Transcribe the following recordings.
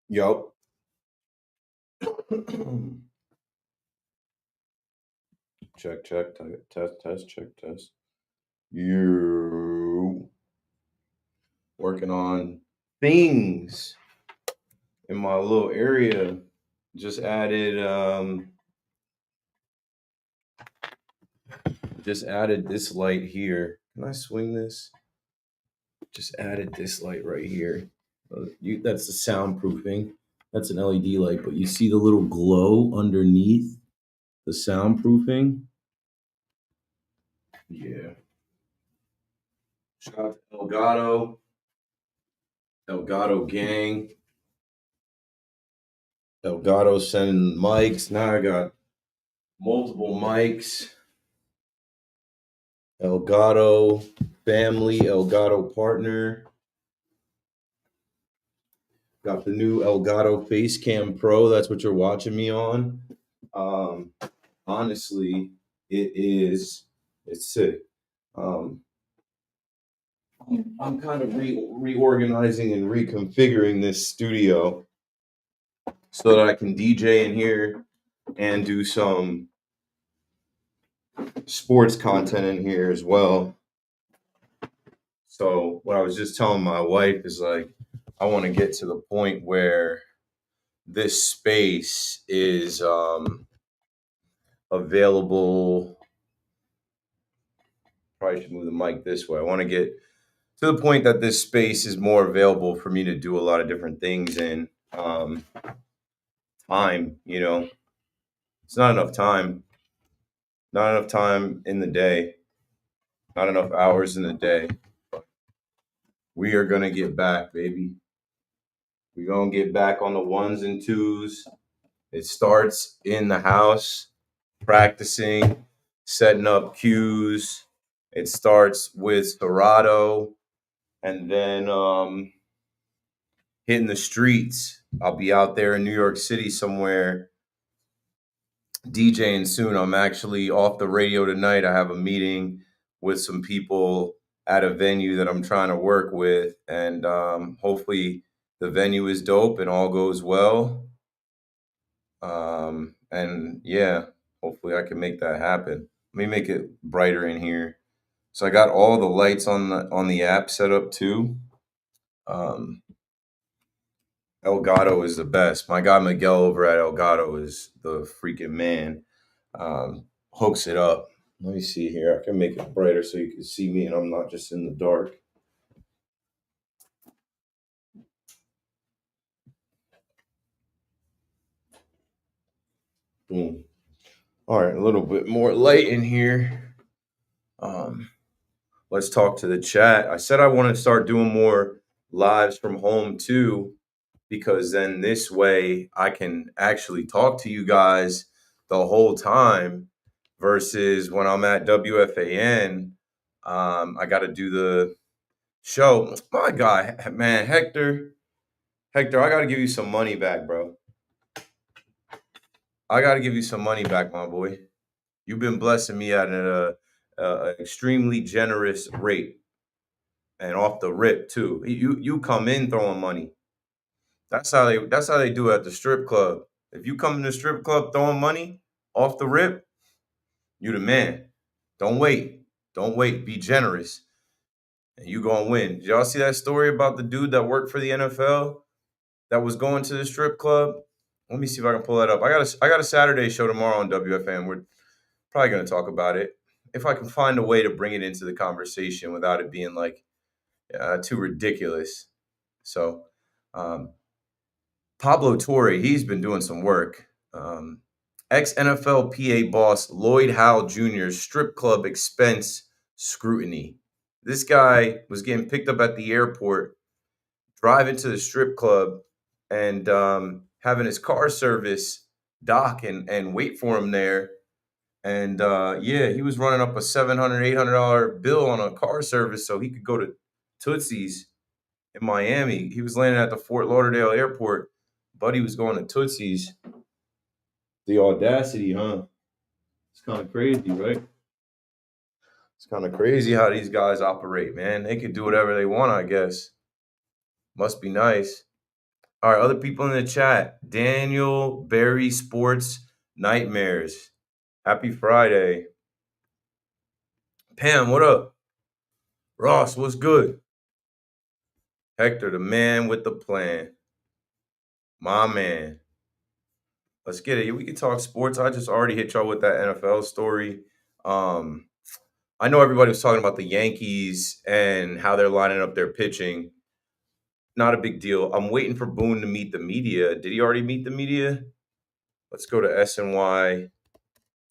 Yup. Check, check, test, test, check, test. You working on things in my little area. Just added this light here. Can I swing this? Just added this light right here. That's the soundproofing. That's an LED light, but you see the little glow underneath the soundproofing? Yeah. Shout out to Elgato gang. Elgato sending mics. Now I got multiple mics. Elgato family, Elgato partner. Got the new Elgato Facecam Pro. That's what you're watching me on. Honestly, it's sick. I'm kind of reorganizing and reconfiguring this studio so that I can DJ in here and do some sports content in here as well. So what I was just telling my wife is like, I want to get to the point where this space is available. Probably should move the mic this way. I want to get to the point that this space is more available for me to do a lot of different things in time. It's not enough time. Not enough time in the day. Not enough hours in the day. We are gonna get back, baby. We're gonna get back on the ones and twos. It starts in the house, practicing, setting up cues. It starts with Serato, and then hitting the streets. I'll be out there in New York City somewhere DJing soon. I'm actually off the radio tonight. I have a meeting with some people at a venue that I'm trying to work with, and hopefully the venue is dope and all goes well. And yeah, hopefully I can make that happen. Let me make it brighter in here. So I got all the lights on the app set up too. Elgato is the best. My guy Miguel over at Elgato is the freaking man. Hooks it up. Let me see here. I can make it brighter so you can see me and I'm not just in the dark. Boom. All right, a little bit more light in here. Let's talk to the chat. I said I want to start doing more lives from home too, because then this way I can actually talk to you guys the whole time versus when I'm at WFAN. I got to do the show. My guy, man, Hector, I got to give you some money back, bro. I got to give you some money back, my boy. You've been blessing me at an extremely generous rate and off the rip too. You come in throwing money. That's how they do it at the strip club. If you come in the strip club throwing money off the rip, you the man. Don't wait. Don't wait. Be generous. And you gonna win. Did y'all see that story about the dude that worked for the NFL that was going to the strip club? Let me see if I can pull that up. I got a Saturday show tomorrow on WFM. We're probably gonna talk about it. If I can find a way to bring it into the conversation without it being like too ridiculous. So Pablo Torre, he's been doing some work. Ex-NFL PA boss Lloyd Howell Jr.'s strip club expense scrutiny. This guy was getting picked up at the airport, driving to the strip club, and having his car service dock and wait for him there. And yeah, he was running up a $700, $800 bill on a car service so he could go to Tootsie's in Miami. He was landing at the Fort Lauderdale airport. Buddy was going to Tootsie's. The audacity, huh? It's kind of crazy, right? It's kind of crazy how these guys operate, man. They could do whatever they want, I guess. Must be nice. All right, other people in the chat. Daniel Berry Sports Nightmares. Happy Friday. Pam, what up? Ross, what's good? Hector, the man with the plan. My man. Let's get it. We can talk sports. I just already hit y'all with that NFL story. Um, I know everybody was talking about the Yankees and how they're lining up their pitching. Not a big deal. I'm waiting for Boone to meet the media. Did he already meet the media? Let's go to SNY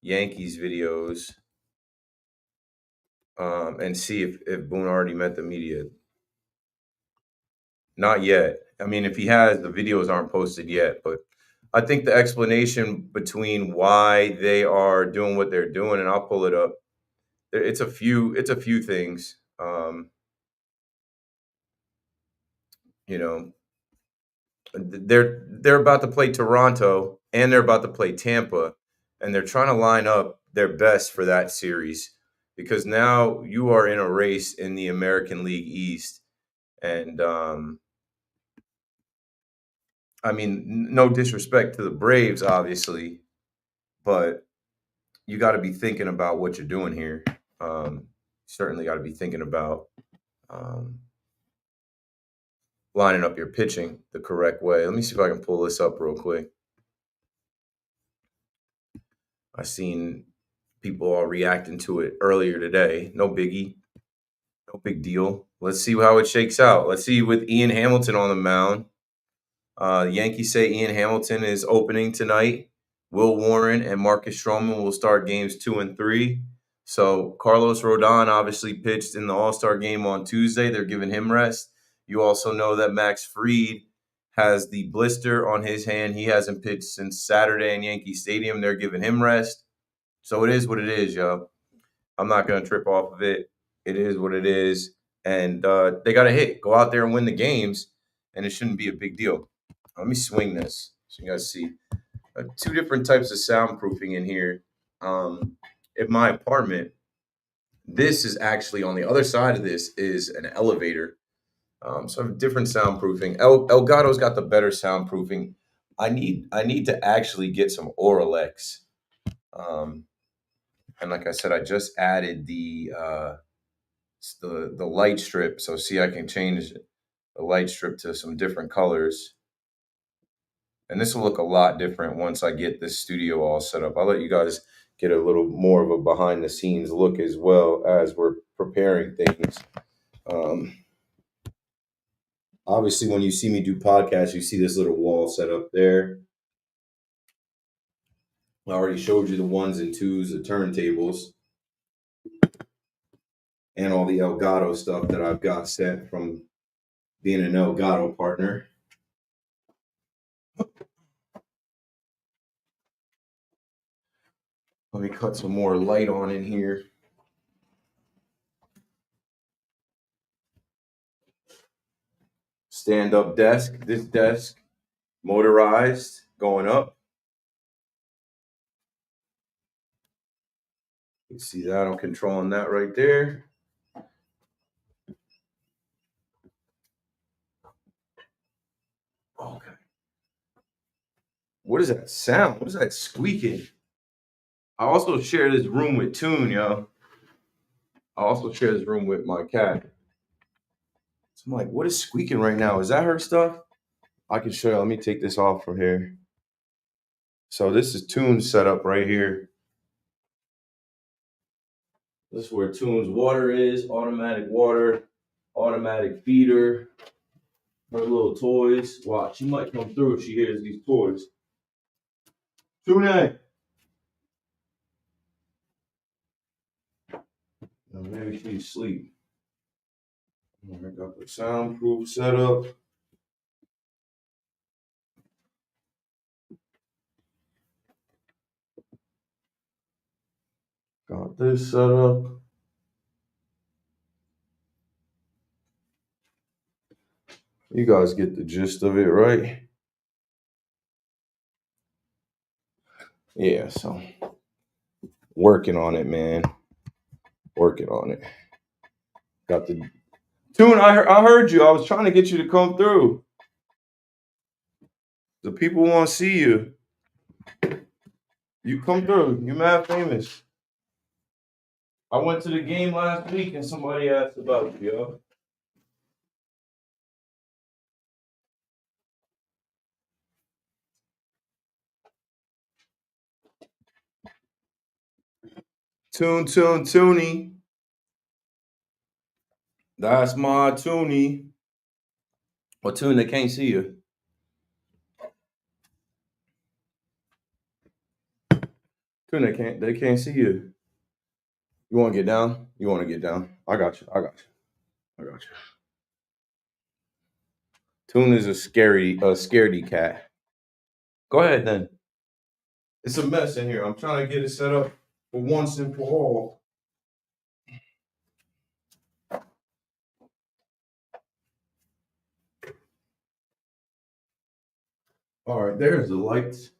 Yankees videos and see if Boone already met the media. Not yet. I mean, if he has, the videos aren't posted yet, but I think the explanation between why they are doing what they're doing, and I'll pull it up. It's a few things. You know, they're about to play Toronto and they're about to play Tampa, and they're trying to line up their best for that series because now you are in a race in the American League East, and I mean, no disrespect to the Braves, obviously, but you got to be thinking about what you're doing here. Certainly got to be thinking about um, lining up your pitching the correct way. Let me see if I can pull this up real quick. I seen people all reacting to it earlier today. No biggie, no big deal. Let's see how it shakes out. Let's see with Ian Hamilton on the mound. The Yankees say Ian Hamilton is opening tonight. Will Warren and Marcus Stroman will start games 2 and 3. So Carlos Rodon obviously pitched in the All-Star game on Tuesday. They're giving him rest. You also know that Max Fried has the blister on his hand. He hasn't pitched since Saturday in Yankee Stadium. They're giving him rest. So it is what it is, yo. I'm not going to trip off of it. It is what it is. And they got to hit. Go out there and win the games, and it shouldn't be a big deal. Let me swing this so you guys see. Two different types of soundproofing in here. In my apartment, this is actually on the other side of this is an elevator. So I have different soundproofing. Elgato's got the better soundproofing. I need to actually get some Auralex. And like I said, I just added the light strip. So see, I can change the light strip to some different colors. And this will look a lot different once I get this studio all set up. I'll let you guys get a little more of a behind the scenes look as well as we're preparing things. Obviously, when you see me do podcasts, you see this little wall set up there. I already showed you the 1s and 2s, the turntables, and all the Elgato stuff that I've got set from being an Elgato partner. Let me cut some more light on in here. Stand-up desk. This desk, motorized, going up. You see that? I'm controlling that right there. Okay. What is that sound? What is that squeaking? I also share this room with Toon, yo. I also share this room with my cat. So I'm like, what is squeaking right now? Is that her stuff? I can show you. Let me take this off from here. So this is Toon's setup right here. This is where Toon's water is, automatic water, automatic feeder, her little toys. Watch, she might come through if she hears these toys. Toon, maybe she's asleep. I got the soundproof setup. Got this set up. You guys get the gist of it, right? Yeah, so working on it, man. Working on it. Got the Toon. I heard you. I was trying to get you to come through. The people want to see you. You come through. You mad famous. I went to the game last week and somebody asked about you, yo. Toonie. That's my Toonie. Well, Tune, they can't see you. Tune, they can't see you. You want to get down? You want to get down? I got you. Tune is a scaredy cat. Go ahead then. It's a mess in here. I'm trying to get it set up for once and for all. All right, there's the lights.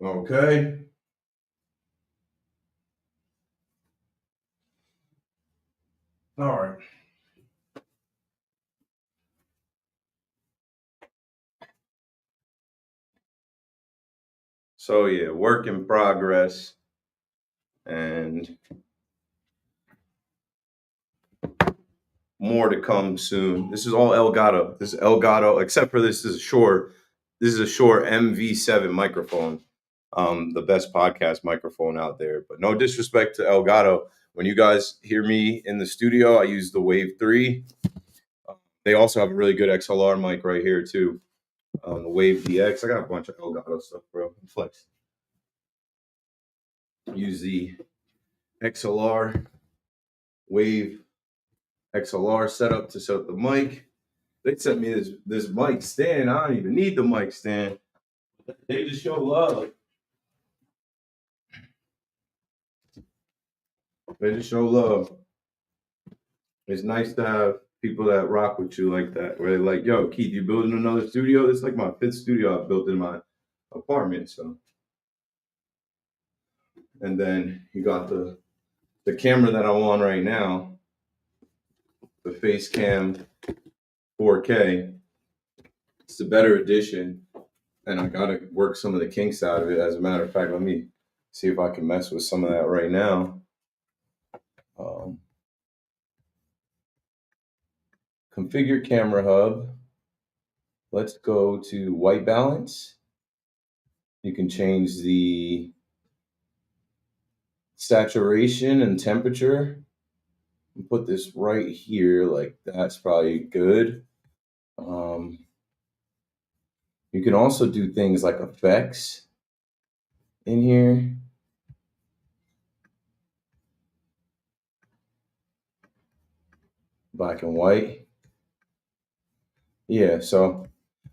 Okay. All right. So yeah, work in progress, and more to come soon. This is all Elgato. This is Elgato, except for this is a Shure. This is a Shure MV7 microphone, the best podcast microphone out there. But no disrespect to Elgato. When you guys hear me in the studio, I use the Wave 3. They also have a really good XLR mic right here too. The Wave DX. I got a bunch of Elgato stuff, bro. Flex. Use the XLR Wave XLR setup to set up the mic. They sent me this mic stand. I don't even need the mic stand. They just show love. They just show love. It's nice to have people that rock with you like that. Where they're like, "Yo, Keith, you building another studio?" This is like my 5th studio I've built in my apartment. So, and then you got the camera that I'm on right now, the Facecam 4K. It's the better edition, and I gotta work some of the kinks out of it. As a matter of fact, let me see if I can mess with some of that right now. Configure camera hub. Let's go to white balance. You can change the saturation and temperature. Put this right here, like that's probably good. You can also do things like effects in here. Black and white. Yeah, so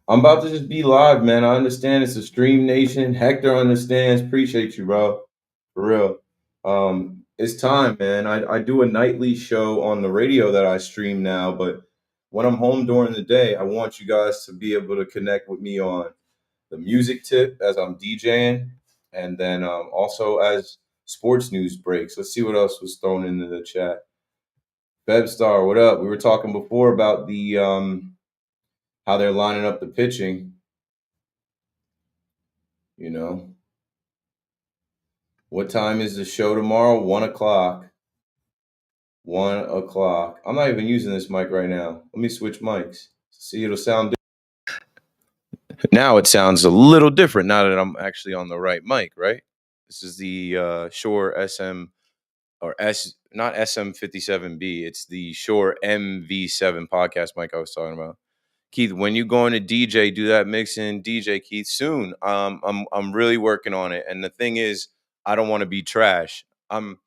I'm about to just be live, man. I understand it's a stream nation. Hector understands. Appreciate you, bro. For real. It's time, man. I do a nightly show on the radio that I stream now, but when I'm home during the day, I want you guys to be able to connect with me on the music tip as I'm DJing, and then also as sports news breaks. Let's see what else was thrown into the chat. Bebstar, what up? We were talking before about the how they're lining up the pitching. You know, what time is the show tomorrow? 1:00. 1:00. I'm not even using this mic right now. Let me switch mics. See, it'll sound different. Now it sounds a little different now that I'm actually on the right mic, right? This is the Shure SM or not SM57B. It's the Shure MV7 podcast mic I was talking about. Keith, when you go into DJ, do that mixing DJ, Keith, soon. I'm really working on it. And the thing is, I don't want to be trash. I'm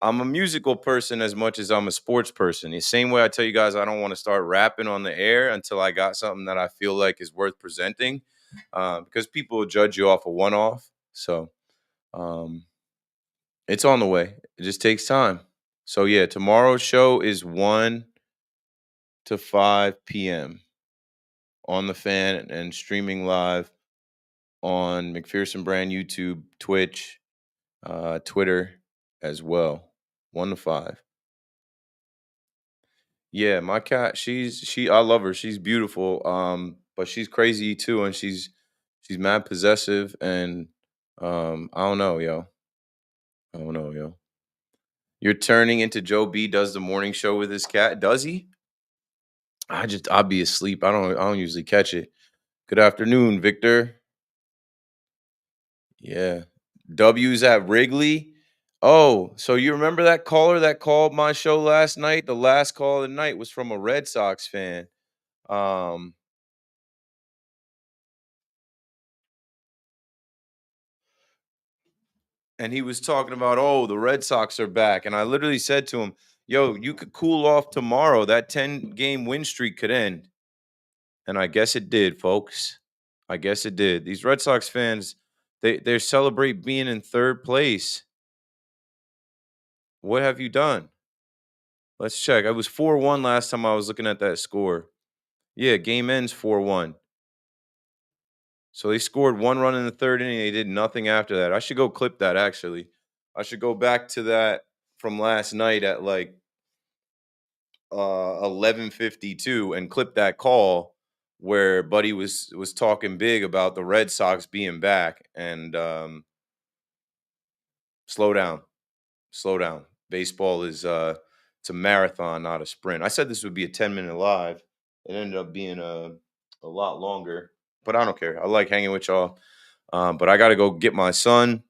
a musical person as much as I'm a sports person. The same way I tell you guys I don't want to start rapping on the air until I got something that I feel like is worth presenting, because people will judge you off a one-off. So it's on the way. It just takes time. So yeah, tomorrow's show is 1 to 5 p.m. on the Fan and streaming live on McPherson Brand YouTube, Twitch, Twitter as well. 1 to 5. Yeah, my cat, I love her. She's beautiful. But she's crazy too, and she's mad possessive, and I don't know, yo. I don't know, yo. You're turning into Joe B does the morning show with his cat. Does he? I'll be asleep. I don't usually catch it. Good afternoon, Victor. Yeah. W's at Wrigley. Oh, so you remember that caller that called my show last night? The last call of the night was from a Red Sox fan. Um, and he was talking about, oh, the Red Sox are back. And I literally said to him, yo, you could cool off tomorrow. That 10-game win streak could end. And I guess it did, folks. I guess it did. These Red Sox fans, they celebrate being in third place. What have you done? Let's check. It was 4-1 last time I was looking at that score. Yeah, game ends 4-1. So they scored 1 run in the third inning. They did nothing after that. I should go clip that, actually. I should go back to that from last night at like 11:52 and clip that call where Buddy was talking big about the Red Sox being back. And slow down. Slow down. Baseball is it's a marathon, not a sprint. I said this would be a 10-minute live. It ended up being a lot longer, but I don't care. I like hanging with y'all. But I got to go get my son,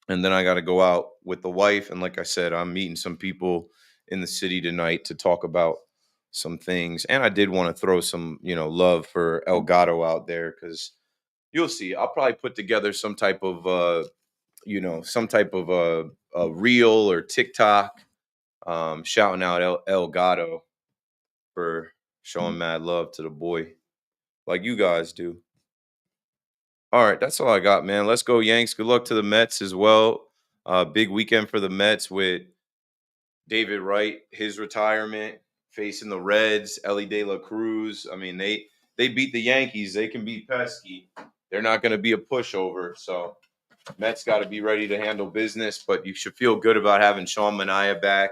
and then I got to go out with the wife. And like I said, I'm meeting some people in the city tonight to talk about some things. And I did want to throw some, love for El Gato out there, because you'll see. I'll probably put together some type of, a reel or TikTok, shouting out El Gato for showing mad love to the boy, like you guys do. All right, that's all I got, man. Let's go, Yanks. Good luck to the Mets as well. Big weekend for the Mets with David Wright, his retirement, facing the Reds, Ellie De La Cruz. I mean, they beat the Yankees. They can beat pesky. They're not going to be a pushover. So Mets got to be ready to handle business. But you should feel good about having Sean Manaea back.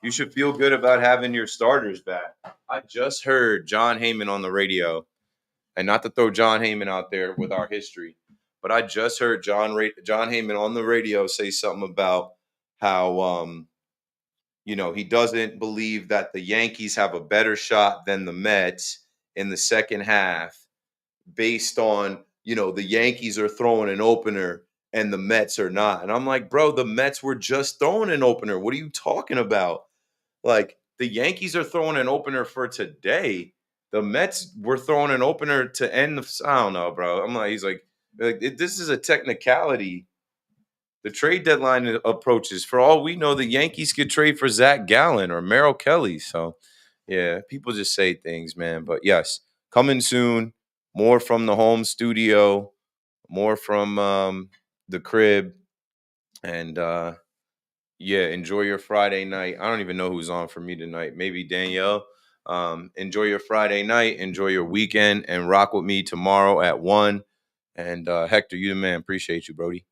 You should feel good about having your starters back. I just heard John Heyman on the radio, and not to throw John Heyman out there with our history, but I just heard John Heyman on the radio say something about how he doesn't believe that the Yankees have a better shot than the Mets in the second half, based on the Yankees are throwing an opener and the Mets are not. And I'm like, bro, the Mets were just throwing an opener. What are you talking about? Like, the Yankees are throwing an opener for today. The Mets were throwing an opener to end the. I don't know, bro. I'm like, he's like this is a technicality. The trade deadline approaches. For all we know, the Yankees could trade for Zach Gallen or Merrill Kelly. So, yeah, people just say things, man. But yes, coming soon. More from the home studio. More from the crib. And yeah, enjoy your Friday night. I don't even know who's on for me tonight. Maybe Danielle. Enjoy your Friday night. Enjoy your weekend, and rock with me tomorrow at 1. And Hector, you the man. Appreciate you, Brody.